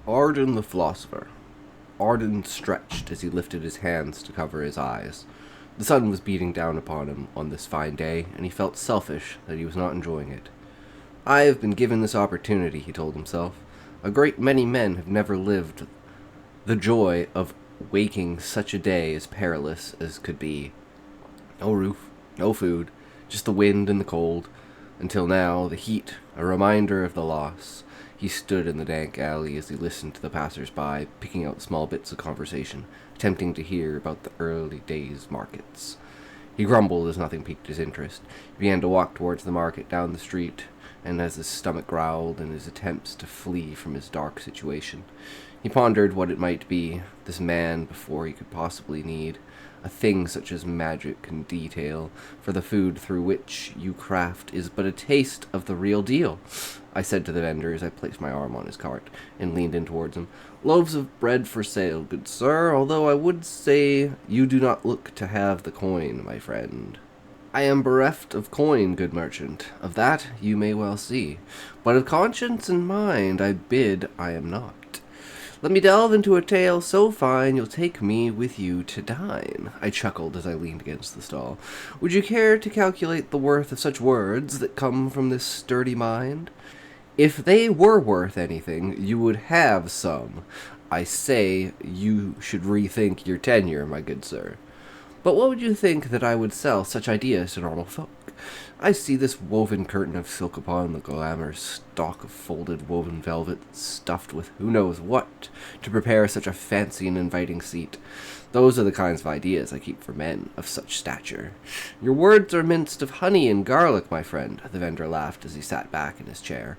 Arden the Philosopher. Arden stretched as he lifted his hands to cover his eyes. The sun was beating down upon him on this fine day, and he felt selfish that he was not enjoying it. I have been given this opportunity, he told himself. A great many men have never lived the joy of waking such a day as perilous as could be. No roof, no food, just the wind and the cold. Until now, the heat, a reminder of the loss. He stood in the dank alley as he listened to the passers-by, picking out small bits of conversation, attempting to hear about the early days' markets. He grumbled as nothing piqued his interest. He began to walk towards the market down the street, and as his stomach growled in his attempts to flee from his dark situation, he pondered what it might be, this man before he could possibly need a thing such as magic and detail, for the food through which you craft is but a taste of the real deal, I said to the vendor as I placed my arm on his cart and leaned in towards him. Loaves of bread for sale, good sir, although I would say you do not look to have the coin, my friend. I am bereft of coin, good merchant, of that you may well see, but of conscience and mind I bid I am not. Let me delve into a tale so fine you'll take me with you to dine. I chuckled as I leaned against the stall. Would you care to calculate the worth of such words that come from this sturdy mind? If they were worth anything, you would have some. I say you should rethink your tenure, my good sir. But what would you think that I would sell such ideas to normal folk? I see this woven curtain of silk upon the glamorous stalk of folded woven velvet, stuffed with who knows what, to prepare such a fancy and inviting seat. Those are the kinds of ideas I keep for men of such stature. Your words are minced of honey and garlic, my friend, the vendor laughed as he sat back in his chair.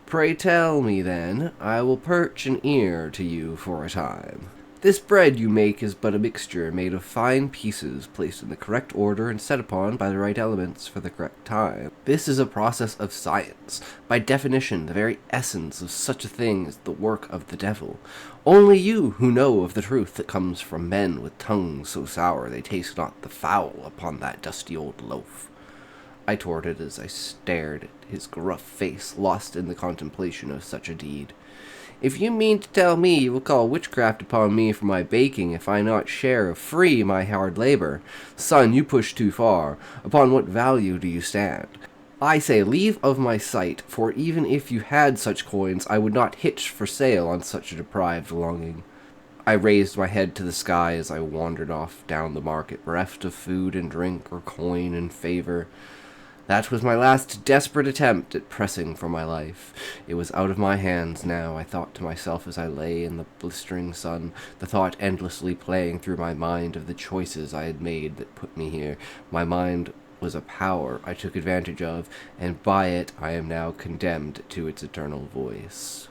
Pray tell me, then, I will perch an ear to you for a time. This bread you make is but a mixture made of fine pieces placed in the correct order and set upon by the right elements for the correct time. This is a process of science. By definition, the very essence of such a thing is the work of the devil. Only you who know of the truth that comes from men with tongues so sour they taste not the foul upon that dusty old loaf. I torted as I stared at his gruff face, lost in the contemplation of such a deed. If you mean to tell me you will call witchcraft upon me for my baking if I not share of free my hard labor, son, you push too far. Upon what value do you stand? I say leave of my sight, for even if you had such coins, I would not hitch for sale on such a deprived longing. I raised my head to the sky as I wandered off down the market, bereft of food and drink or coin and favor. That was my last desperate attempt at pressing for my life. It was out of my hands now, I thought to myself as I lay in the blistering sun, the thought endlessly playing through my mind of the choices I had made that put me here. My mind was a power I took advantage of, and by it I am now condemned to its eternal voice.